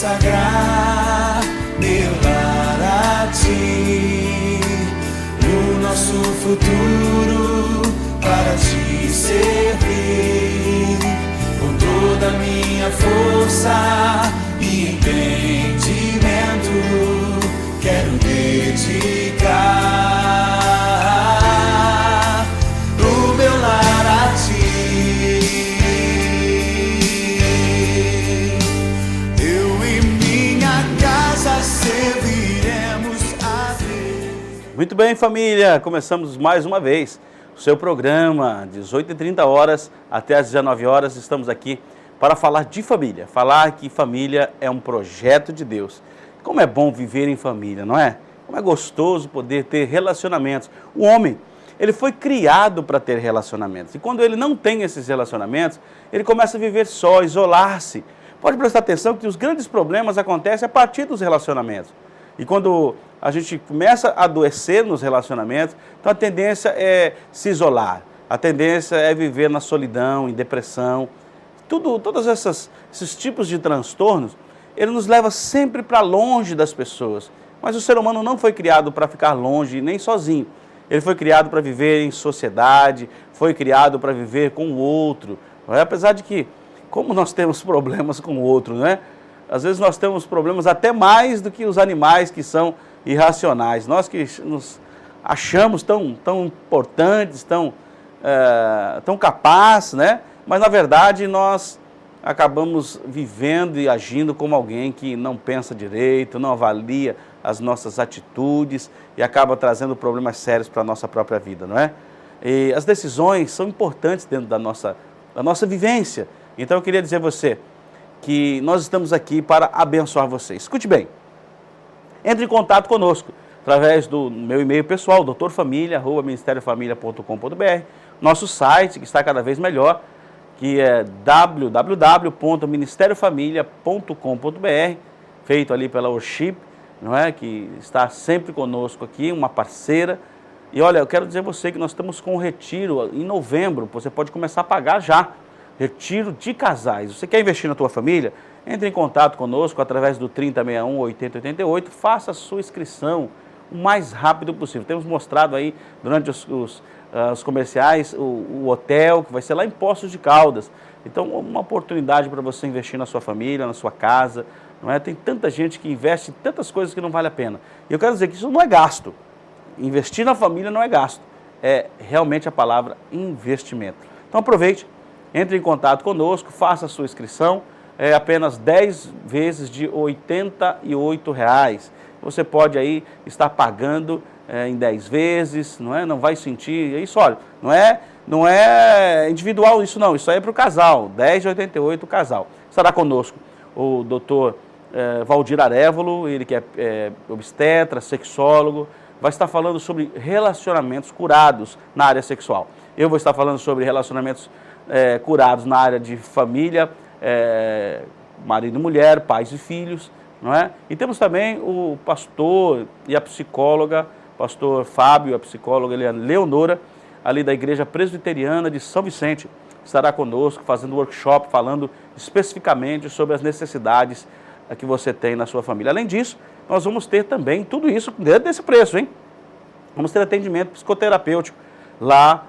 consagrar meu lar a ti, o nosso futuro para te servir, com toda a minha força e entendimento, quero dedicar o meu lar a ti. Muito bem, família, começamos mais uma vez o seu programa, 18h30 até às 19 horas, estamos aqui para falar de família, falar que família é um projeto de Deus. Como é bom viver em família, não é? Como é gostoso poder ter relacionamentos. O homem, ele foi criado para ter relacionamentos, e quando ele não tem esses relacionamentos, ele começa a viver só, isolar-se. Pode prestar atenção que os grandes problemas acontecem a partir dos relacionamentos. E quando a gente começa a adoecer nos relacionamentos, então a tendência é se isolar, a tendência é viver na solidão, em depressão. Todos esses tipos de transtornos, ele nos leva sempre para longe das pessoas. Mas o ser humano não foi criado para ficar longe, nem sozinho. Ele foi criado para viver em sociedade, foi criado para viver com o outro. Apesar de que, como nós temos problemas com o outro, né? Às vezes nós temos problemas até mais do que os animais que são irracionais. Nós que nos achamos tão importantes, tão capazes, né? Mas na verdade nós acabamos vivendo e agindo como alguém que não pensa direito, não avalia as nossas atitudes e acaba trazendo problemas sérios para a nossa própria vida, não é? E as decisões são importantes dentro da nossa vivência. Então eu queria dizer a você que nós estamos aqui para abençoar você. Escute bem, entre em contato conosco através do meu e-mail pessoal, doutorfamilia@ministeriofamilia.com.br, nosso site que está cada vez melhor, que é www.ministeriofamilia.com.br, feito ali pela Worship, não é? Que está sempre conosco aqui, uma parceira. E olha, eu quero dizer a você que nós estamos com um retiro em novembro, você pode começar a pagar já. Retiro de casais. Você quer investir na tua família? Entre em contato conosco através do 3061-8088, faça a sua inscrição o mais rápido possível. Temos mostrado aí, durante os comerciais, o hotel, que vai ser lá em Poços de Caldas. Então, uma oportunidade para você investir na sua família, na sua casa, não é? Tem tanta gente que investe em tantas coisas que não vale a pena. E eu quero dizer que isso não é gasto. Investir na família não é gasto. É realmente a palavra investimento. Então, aproveite. Entre em contato conosco, faça a sua inscrição, é apenas 10 vezes de R$ 88. Você pode aí estar pagando em 10 vezes, não é? Não vai sentir, isso olha, não é individual isso não, isso aí é para o casal, 10,88 o casal. Estará conosco o doutor Valdir Arévolo, ele que é obstetra, sexólogo, vai estar falando sobre relacionamentos curados na área sexual. Eu vou estar falando sobre relacionamentos curados na área de família, marido e mulher, pais e filhos, não é? E temos também o pastor e a psicóloga, pastor Fábio, a psicóloga Leonora, ali da Igreja Presbiteriana de São Vicente, estará conosco fazendo workshop, falando especificamente sobre as necessidades que você tem na sua família. Além disso, nós vamos ter também tudo isso dentro desse preço, hein? Vamos ter atendimento psicoterapêutico lá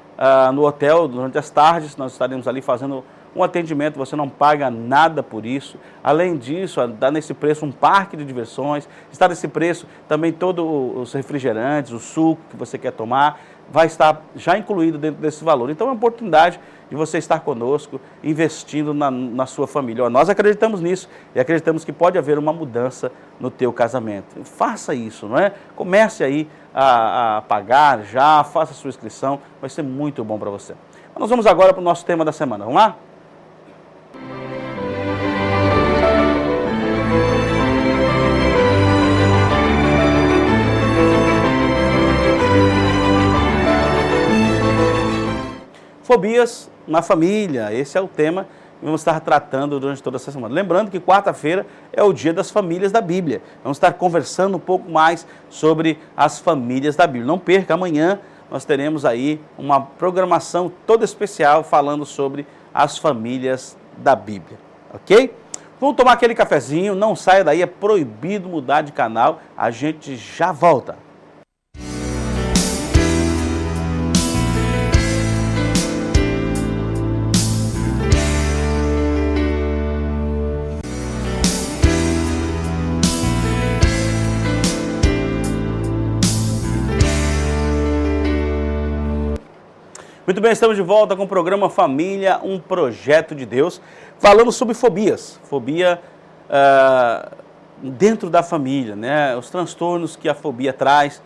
no hotel, durante as tardes, nós estaremos ali fazendo um atendimento, você não paga nada por isso. Além disso, dá nesse preço um parque de diversões, está nesse preço também todos os refrigerantes, o suco que você quer tomar, vai estar já incluído dentro desse valor. Então é uma oportunidade de você estar conosco, investindo na sua família. Nós acreditamos nisso e acreditamos que pode haver uma mudança no teu casamento. Faça isso, não é? Comece aí a pagar já, faça a sua inscrição, vai ser muito bom para você. Nós vamos agora para o nosso tema da semana, vamos lá? Fobias na família, esse é o tema que vamos estar tratando durante toda essa semana. Lembrando que quarta-feira é o dia das famílias da Bíblia. Vamos estar conversando um pouco mais sobre as famílias da Bíblia. Não perca, amanhã nós teremos aí uma programação toda especial falando sobre as famílias da Bíblia, ok? Vamos tomar aquele cafezinho, não saia daí, é proibido mudar de canal, a gente já volta. Muito bem, estamos de volta com o programa Família, um projeto de Deus, falando sobre fobias. Fobia dentro da família, né? Os transtornos que a fobia traz,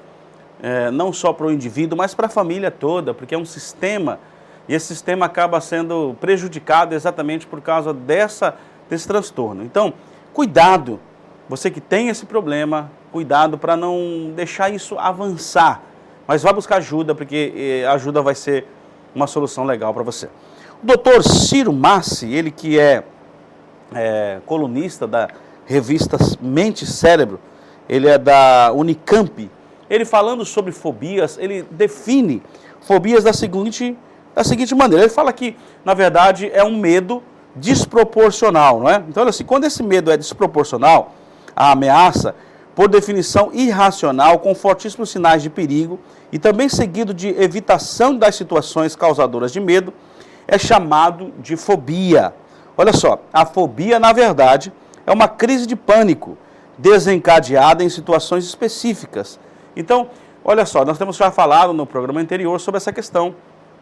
não só para o indivíduo, mas para a família toda, porque é um sistema, e esse sistema acaba sendo prejudicado exatamente por causa desse transtorno. Então, cuidado, você que tem esse problema, cuidado para não deixar isso avançar, mas vá buscar ajuda, porque a ajuda vai ser uma solução legal para você. O doutor Ciro Massi, ele que é colunista da revista Mente e Cérebro, ele é da Unicamp, ele falando sobre fobias, ele define fobias da seguinte maneira, ele fala que, na verdade, é um medo desproporcional, não é? Então, olha assim, quando esse medo é desproporcional, a ameaça, por definição irracional, com fortíssimos sinais de perigo e também seguido de evitação das situações causadoras de medo, é chamado de fobia. Olha só, a fobia, na verdade, é uma crise de pânico desencadeada em situações específicas. Então, olha só, nós temos já falado no programa anterior sobre essa questão,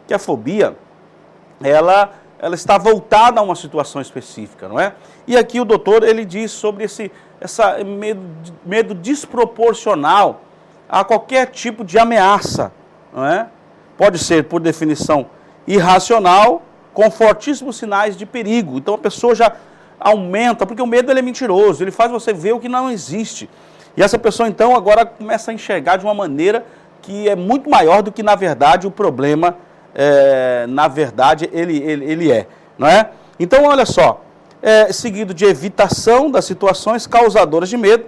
que a fobia, ela está voltada a uma situação específica, não é? E aqui o doutor, ele diz sobre esse medo desproporcional a qualquer tipo de ameaça, não é? Pode ser, por definição, irracional, com fortíssimos sinais de perigo. Então a pessoa já aumenta, porque o medo ele é mentiroso, ele faz você ver o que não existe. E essa pessoa então agora começa a enxergar de uma maneira que é muito maior do que na verdade o problema, na verdade ele é, não é? Então olha só, seguido de evitação das situações causadoras de medo.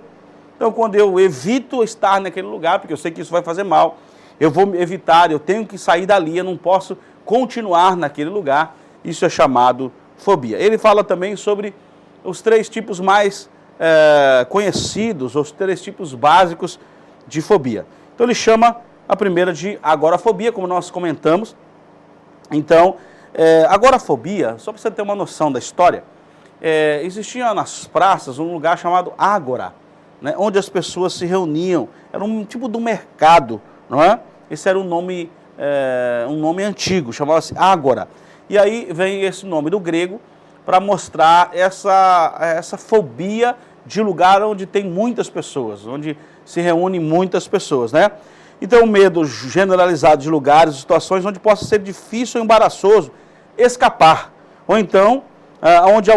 Então, quando eu evito estar naquele lugar, porque eu sei que isso vai fazer mal, eu vou evitar, eu tenho que sair dali, eu não posso continuar naquele lugar, isso é chamado fobia. Ele fala também sobre os 3 tipos mais conhecidos, os 3 tipos básicos de fobia. Então, ele chama a primeira de agorafobia, como nós comentamos. Então, agorafobia, só para você ter uma noção da história, existia nas praças um lugar chamado ágora, né, onde as pessoas se reuniam, era um tipo de mercado, não é? Esse era um nome antigo, chamava-se ágora. E aí vem esse nome do grego para mostrar essa fobia de lugar onde tem muitas pessoas, onde se reúnem muitas pessoas, né? Então, o medo generalizado de lugares, situações onde possa ser difícil ou embaraçoso escapar, ou então onde o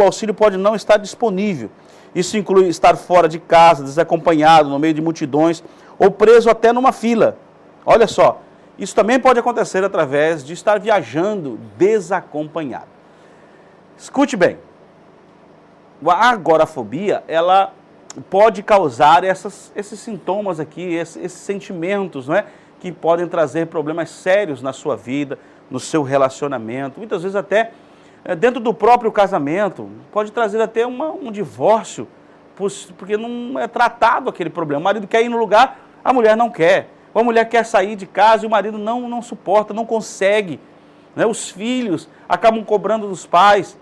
auxílio pode não estar disponível. Isso inclui estar fora de casa, desacompanhado, no meio de multidões, ou preso até numa fila. Olha só, isso também pode acontecer através de estar viajando desacompanhado. Escute bem, a agorafobia, ela pode causar esses sintomas aqui, esses sentimentos, não é? Que podem trazer problemas sérios na sua vida, no seu relacionamento, muitas vezes até dentro do próprio casamento, pode trazer até um divórcio, porque não é tratado aquele problema. O marido quer ir no lugar, a mulher não quer. Ou a mulher quer sair de casa e o marido não suporta, não consegue. Né? Os filhos acabam cobrando dos pais.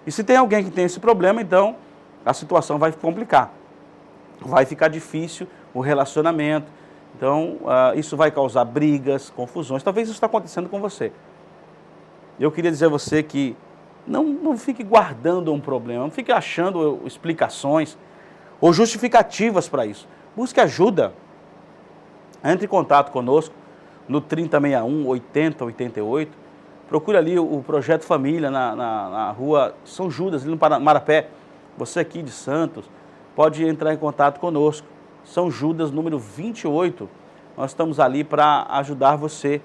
E se tem alguém que tem esse problema, então a situação vai complicar. Vai ficar difícil o relacionamento. Então, isso vai causar brigas, confusões. Talvez isso está acontecendo com você. Eu queria dizer a você que não fique guardando um problema, não fique achando explicações ou justificativas para isso. Busque ajuda. Entre em contato conosco no 3061 8088. Procure ali o Projeto Família na rua São Judas, ali no Marapé. Você aqui de Santos, pode entrar em contato conosco. São Judas, número 28. Nós estamos ali para ajudar você,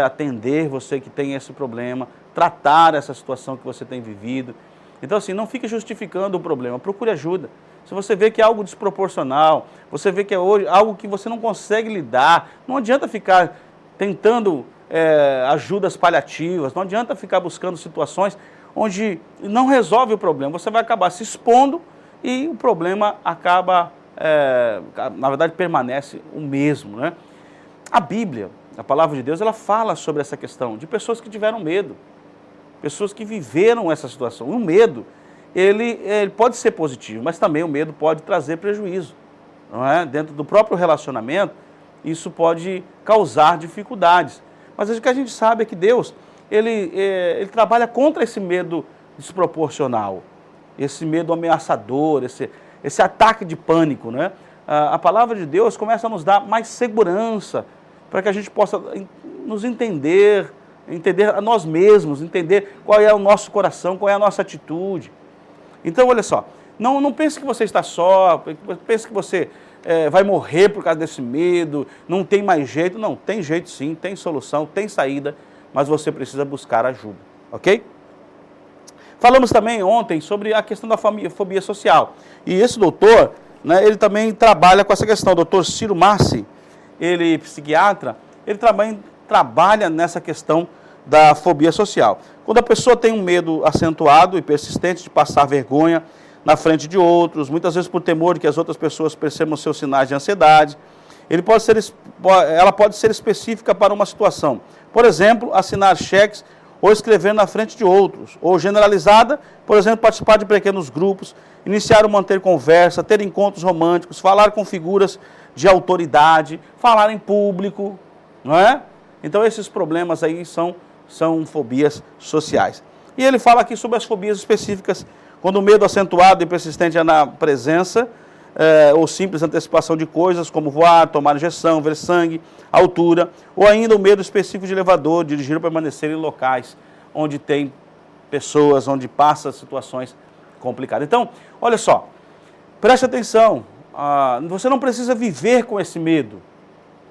atender você que tem esse problema, tratar essa situação que você tem vivido. Então, assim, não fique justificando o problema, procure ajuda. Se você vê que é algo desproporcional, você vê que é algo que você não consegue lidar, não adianta ficar tentando ajudas paliativas, não adianta ficar buscando situações onde não resolve o problema, você vai acabar se expondo e o problema acaba, na verdade, permanece o mesmo, né? A Bíblia, a palavra de Deus, ela fala sobre essa questão de pessoas que tiveram medo, pessoas que viveram essa situação. E o medo, ele pode ser positivo, mas também o medo pode trazer prejuízo, não é? Dentro do próprio relacionamento, isso pode causar dificuldades. Mas o que a gente sabe é que Deus, ele trabalha contra esse medo desproporcional, esse medo ameaçador, esse ataque de pânico, né? A palavra de Deus começa a nos dar mais segurança, para que a gente possa nos entender a nós mesmos, entender qual é o nosso coração, qual é a nossa atitude. Então, olha só, não pense que você está só, pense que você vai morrer por causa desse medo, não tem mais jeito. Não, tem jeito sim, tem solução, tem saída, mas você precisa buscar ajuda, ok? Falamos também ontem sobre a questão da fobia social, e esse doutor, né, ele também trabalha com essa questão, o doutor Ciro Massi, ele é psiquiatra, ele também trabalha nessa questão da fobia social. Quando a pessoa tem um medo acentuado e persistente de passar vergonha na frente de outros, muitas vezes por temor de que as outras pessoas percebam seus sinais de ansiedade, ela pode ser específica para uma situação. Por exemplo, assinar cheques ou escrever na frente de outros. Ou generalizada, por exemplo, participar de pequenos grupos, iniciar ou manter conversa, ter encontros românticos, falar com figuras de autoridade, falar em público, não é? Então esses problemas aí são fobias sociais. E ele fala aqui sobre as fobias específicas, quando o medo acentuado e persistente é na presença, ou simples antecipação de coisas, como voar, tomar injeção, ver sangue, altura, ou ainda o medo específico de elevador, dirigir ou permanecer em locais onde tem pessoas, onde passa situações complicadas. Então, olha só, preste atenção, você não precisa viver com esse medo.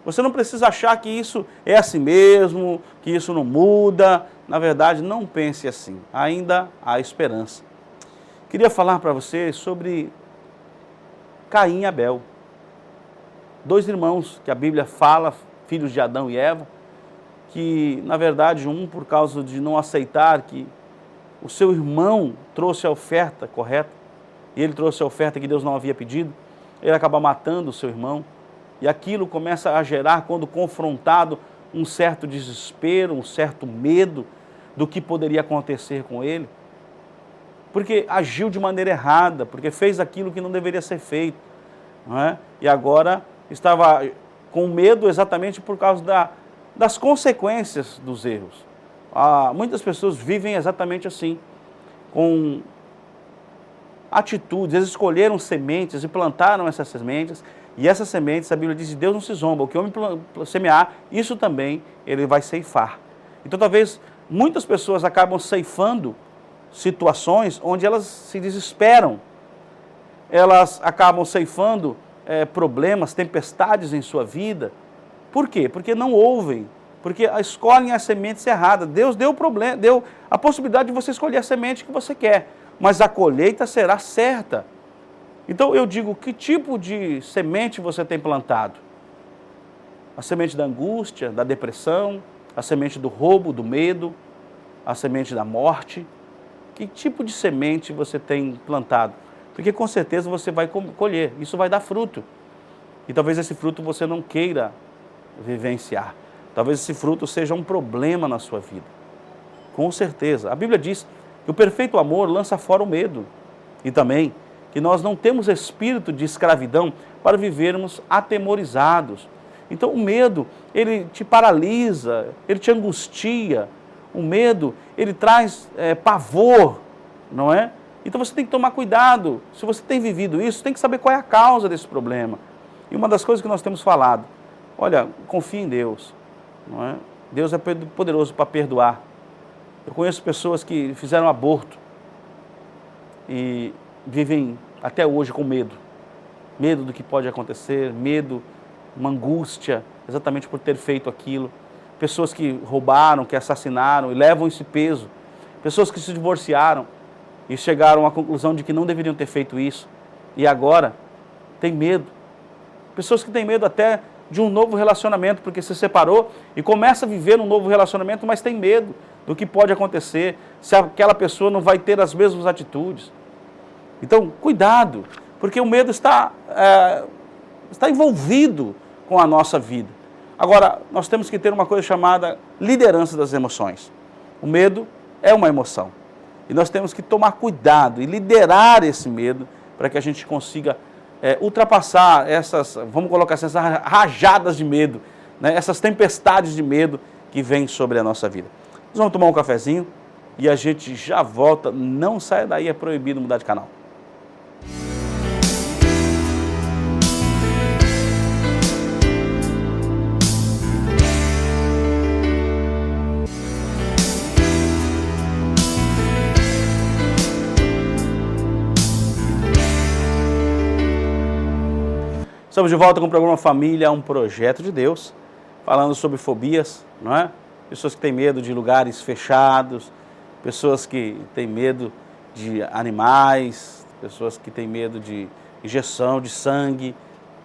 Você não precisa achar que isso é assim mesmo, que isso não muda. Na verdade, não pense assim. Ainda há esperança. Queria falar para você sobre Caim e Abel. 2 irmãos que a Bíblia fala, filhos de Adão e Eva, que, na verdade, um por causa de não aceitar que o seu irmão trouxe a oferta correta, e ele trouxe a oferta que Deus não havia pedido, ele acaba matando o seu irmão. E aquilo começa a gerar, quando confrontado, um certo desespero, um certo medo do que poderia acontecer com ele. Porque agiu de maneira errada, porque fez aquilo que não deveria ser feito, não é? E agora estava com medo exatamente por causa das consequências dos erros. Muitas pessoas vivem exatamente assim, com atitudes, eles escolheram sementes e plantaram essas sementes, e essas sementes, a Bíblia diz, Deus não se zomba, o que o homem semear, isso também ele vai ceifar. Então talvez muitas pessoas acabam ceifando situações onde elas se desesperam, elas acabam ceifando problemas, tempestades em sua vida. Por quê? Porque não ouvem, porque escolhem as sementes erradas. Deus deu a possibilidade de você escolher a semente que você quer, mas a colheita será certa. Então eu digo, que tipo de semente você tem plantado? A semente da angústia, da depressão, a semente do roubo, do medo, a semente da morte? Que tipo de semente você tem plantado? Porque com certeza você vai colher, isso vai dar fruto. E talvez esse fruto você não queira vivenciar. Talvez esse fruto seja um problema na sua vida. Com certeza. A Bíblia diz que o perfeito amor lança fora o medo. E também que nós não temos espírito de escravidão para vivermos atemorizados. Então o medo, ele te paralisa, ele te angustia. O medo, ele traz pavor, não é? Então você tem que tomar cuidado. Se você tem vivido isso, tem que saber qual é a causa desse problema. E uma das coisas que nós temos falado, olha, confie em Deus, não é? Deus é poderoso para perdoar. Eu conheço pessoas que fizeram aborto e vivem até hoje com medo. Medo do que pode acontecer, medo, uma angústia, exatamente por ter feito aquilo. Pessoas que roubaram, que assassinaram e levam esse peso. Pessoas que se divorciaram e chegaram à conclusão de que não deveriam ter feito isso. E agora tem medo. Pessoas que têm medo até de um novo relacionamento, porque se separou e começa a viver um novo relacionamento, mas tem medo do que pode acontecer, se aquela pessoa não vai ter as mesmas atitudes. Então, cuidado, porque o medo está envolvido com a nossa vida. Agora, nós temos que ter uma coisa chamada liderança das emoções. O medo é uma emoção. E nós temos que tomar cuidado e liderar esse medo para que a gente consiga ultrapassar essas, vamos colocar assim, essas rajadas de medo, né? Essas tempestades de medo que vêm sobre a nossa vida. Nós vamos tomar um cafezinho e a gente já volta. Não saia daí, é proibido mudar de canal. Estamos de volta com o programa Família, um projeto de Deus, falando sobre fobias, não é? Pessoas que têm medo de lugares fechados, pessoas que têm medo de animais, pessoas que têm medo de injeção de sangue,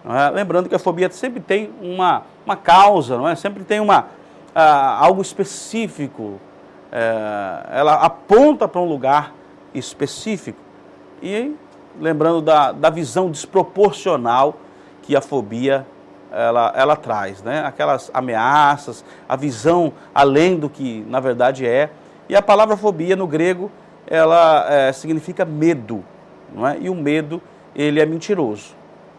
não é? Lembrando que a fobia sempre tem uma causa, não é? Sempre tem algo específico, ela aponta para um lugar específico. E lembrando da visão desproporcional que a fobia ela traz, né? Aquelas ameaças, a visão além do que na verdade é. E a palavra fobia no grego, ela significa medo, não é? E o medo, ele é mentiroso.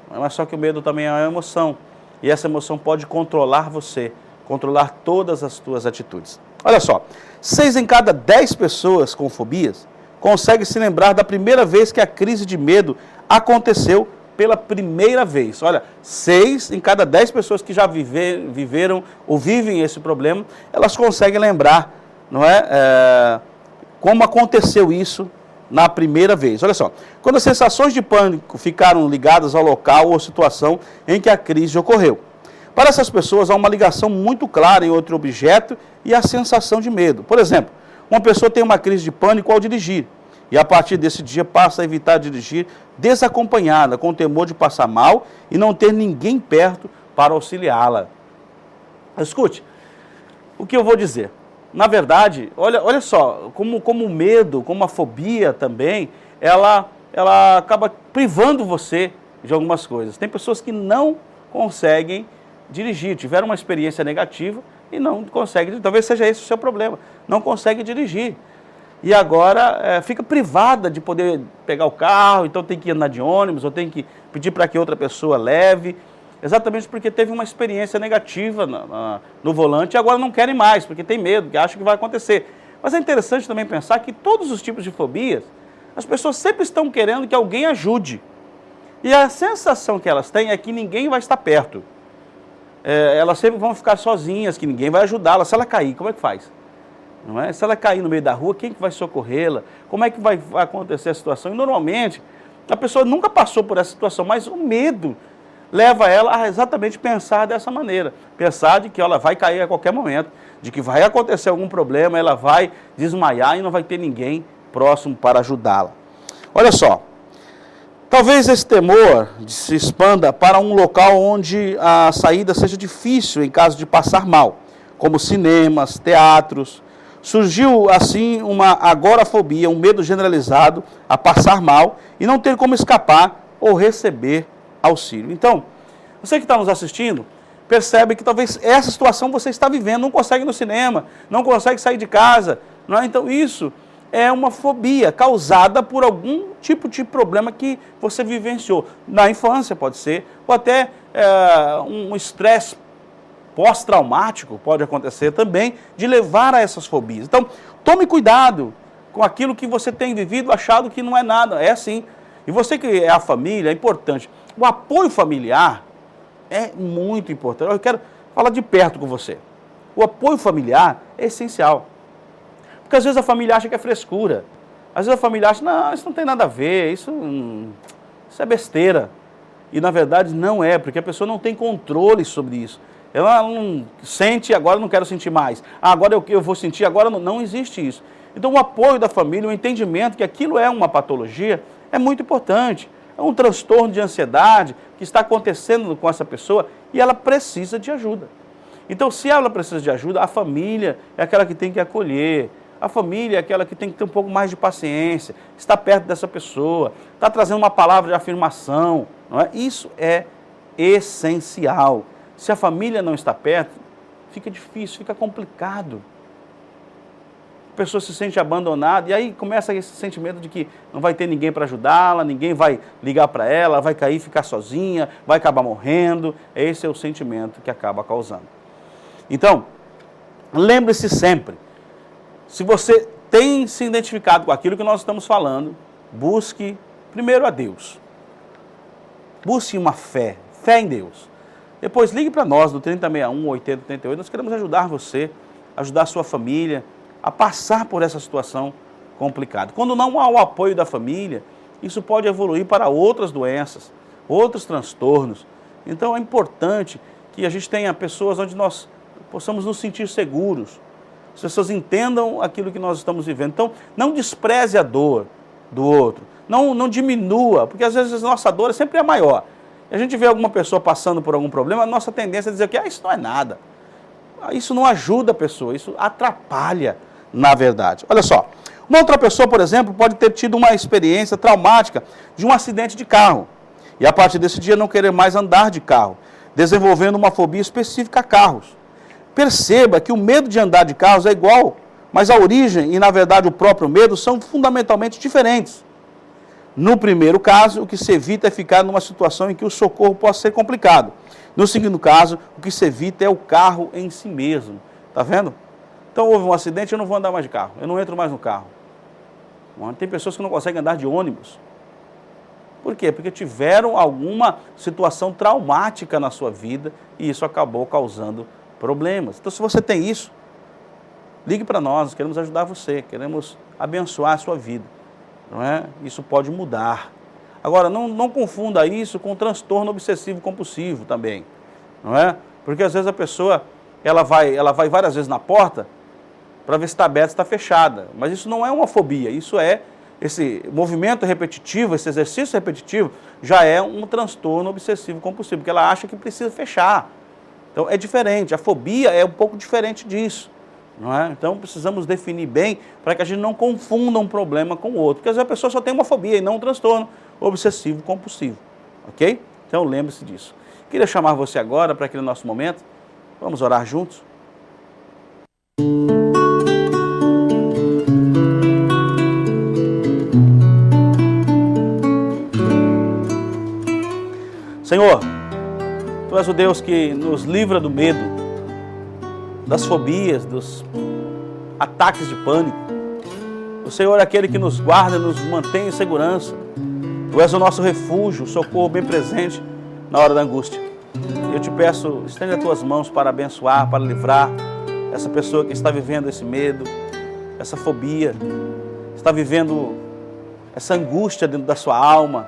Mas só que o medo também é uma emoção. E essa emoção pode controlar você, controlar todas as suas atitudes. Olha só, 6 em cada 10 pessoas com fobias conseguem se lembrar da primeira vez que a crise de medo aconteceu pela primeira vez. Olha, 6 em cada 10 pessoas que já viveram ou vivem esse problema, elas conseguem lembrar, não é? Como aconteceu isso na primeira vez. Olha só, quando as sensações de pânico ficaram ligadas ao local ou situação em que a crise ocorreu. Para essas pessoas há uma ligação muito clara em outro objeto e a sensação de medo. Por exemplo, uma pessoa tem uma crise de pânico ao dirigir. E a partir desse dia passa a evitar dirigir desacompanhada, com temor de passar mal e não ter ninguém perto para auxiliá-la. Escute, o que eu vou dizer? Na verdade, olha só, como o medo, como a fobia também, ela acaba privando você de algumas coisas. Tem pessoas que não conseguem dirigir, tiveram uma experiência negativa e não conseguem, talvez seja esse o seu problema, não consegue dirigir. E agora fica privada de poder pegar o carro, então tem que andar de ônibus, ou tem que pedir para que outra pessoa leve, exatamente porque teve uma experiência negativa no volante e agora não querem mais, porque tem medo, que acham que vai acontecer. Mas é interessante também pensar que todos os tipos de fobias, as pessoas sempre estão querendo que alguém ajude. E a sensação que elas têm é que ninguém vai estar perto. Elas sempre vão ficar sozinhas, que ninguém vai ajudá-las. Se ela cair, como é que faz? Não é? Se ela cair no meio da rua, quem que vai socorrê-la? Como é que vai acontecer a situação? E normalmente, a pessoa nunca passou por essa situação, mas o medo leva ela a exatamente pensar dessa maneira. Pensar de que ela vai cair a qualquer momento, de que vai acontecer algum problema, ela vai desmaiar e não vai ter ninguém próximo para ajudá-la. Olha só, talvez esse temor se expanda para um local onde a saída seja difícil em caso de passar mal, como cinemas, teatros. Surgiu, assim, uma agorafobia, um medo generalizado a passar mal e não ter como escapar ou receber auxílio. Então, você que está nos assistindo, percebe que talvez essa situação você está vivendo, não consegue ir no cinema, não consegue sair de casa, não é? Então, isso é uma fobia causada por algum tipo de problema que você vivenciou. Na infância, pode ser, ou até um estresse pós-traumático pode acontecer também, de levar a essas fobias. Então, tome cuidado com aquilo que você tem vivido, achado que não é nada, é assim. E você que é a família, é importante. O apoio familiar é muito importante. Eu quero falar de perto com você. O apoio familiar é essencial. Porque às vezes a família acha que é frescura. Às vezes a família acha, não, isso não tem nada a ver, isso é besteira. E na verdade não é, porque a pessoa não tem controle sobre isso. Ela não sente, agora não quero sentir mais. Agora eu vou sentir, agora não existe isso. Então o apoio da família, o entendimento que aquilo é uma patologia, é muito importante. É um transtorno de ansiedade que está acontecendo com essa pessoa e ela precisa de ajuda. Então se ela precisa de ajuda, a família é aquela que tem que acolher, A família é aquela que tem que ter um pouco mais de paciência, estar perto dessa pessoa, estar trazendo uma palavra de afirmação, não é? Isso é essencial. Se a família não está perto, fica difícil, fica complicado. A pessoa se sente abandonada e aí começa esse sentimento de que não vai ter ninguém para ajudá-la, ninguém vai ligar para ela, vai cair, ficar sozinha, vai acabar morrendo. Esse é o sentimento que acaba causando. Então, lembre-se sempre, se você tem se identificado com aquilo que nós estamos falando, busque primeiro a Deus. Busque uma fé em Deus. Depois ligue para nós no 3061 8088, nós queremos ajudar você, ajudar a sua família a passar por essa situação complicada. Quando não há o apoio da família, isso pode evoluir para outras doenças, outros transtornos. Então é importante que a gente tenha pessoas onde nós possamos nos sentir seguros, as pessoas entendam aquilo que nós estamos vivendo. Então, não despreze a dor do outro, não diminua, porque às vezes a nossa dor sempre é maior. A gente vê alguma pessoa passando por algum problema, a nossa tendência é dizer que isso não é nada. Isso não ajuda a pessoa, isso atrapalha, na verdade. Olha só, uma outra pessoa, por exemplo, pode ter tido uma experiência traumática de um acidente de carro, e a partir desse dia não querer mais andar de carro, desenvolvendo uma fobia específica a carros. Perceba que o medo de andar de carros é igual, mas a origem e, na verdade, o próprio medo são fundamentalmente diferentes. No primeiro caso, o que se evita é ficar numa situação em que o socorro possa ser complicado. No segundo caso, o que se evita é o carro em si mesmo. Está vendo? Então, houve um acidente, eu não vou andar mais de carro, eu não entro mais no carro. Tem pessoas que não conseguem andar de ônibus. Por quê? Porque tiveram alguma situação traumática na sua vida e isso acabou causando problemas. Então, se você tem isso, ligue para nós queremos ajudar você, queremos abençoar a sua vida. Não é? Isso pode mudar. Agora, não confunda isso com transtorno obsessivo compulsivo também. Não é? Porque às vezes a pessoa ela vai várias vezes na porta para ver se está aberta, se está fechada. Mas isso não é uma fobia, isso é esse movimento repetitivo, esse exercício repetitivo, já é um transtorno obsessivo compulsivo, porque ela acha que precisa fechar. Então é diferente, a fobia é um pouco diferente disso. Não é? Então precisamos definir bem para que a gente não confunda um problema com o outro, porque às vezes a pessoa só tem uma fobia e não um transtorno obsessivo compulsivo, ok? Então lembre-se disso. Queria chamar você agora para aquele nosso momento, vamos orar juntos? Senhor, Tu és o Deus que nos livra do medo, das fobias, dos ataques de pânico. O Senhor é aquele que nos guarda, nos mantém em segurança. Tu és o nosso refúgio, o socorro bem presente na hora da angústia. Eu te peço, estende as tuas mãos para abençoar, para livrar essa pessoa que está vivendo esse medo, essa fobia, está vivendo essa angústia dentro da sua alma,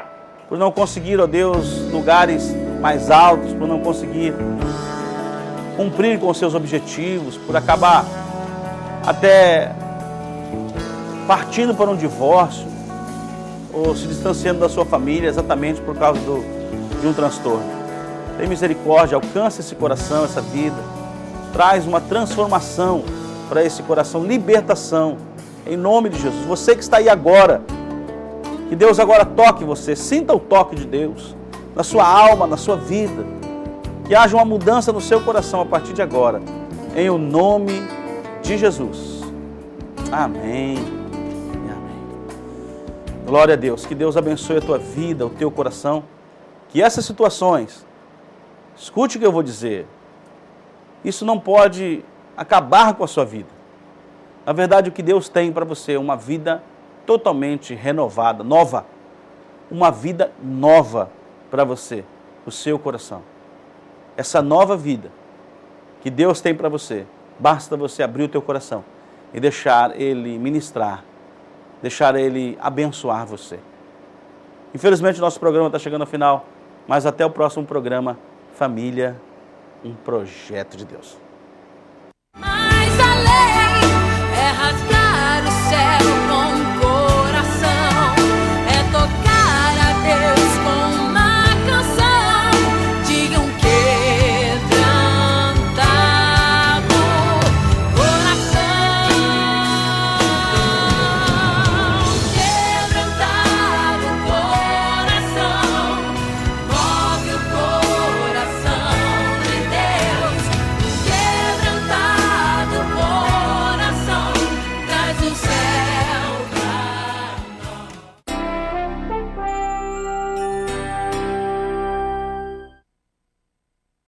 por não conseguir, ó Deus, lugares mais altos, por não conseguir cumprir com os seus objetivos, por acabar até partindo para um divórcio ou se distanciando da sua família exatamente por causa de um transtorno. Tem misericórdia, alcança esse coração, essa vida, traz uma transformação para esse coração, libertação, em nome de Jesus. Você que está aí agora, que Deus agora toque você, sinta o toque de Deus na sua alma, na sua vida, que haja uma mudança no seu coração a partir de agora, em o nome de Jesus. Amém e amém. Glória a Deus, que Deus abençoe a tua vida, o teu coração, que essas situações, escute o que eu vou dizer, isso não pode acabar com a sua vida. Na verdade, o que Deus tem para você é uma vida totalmente renovada, nova, uma vida nova para você, o seu coração. Essa nova vida que Deus tem para você, basta você abrir o teu coração e deixar Ele ministrar, deixar Ele abençoar você. Infelizmente, nosso programa está chegando ao final, mas até o próximo programa, Família, um projeto de Deus.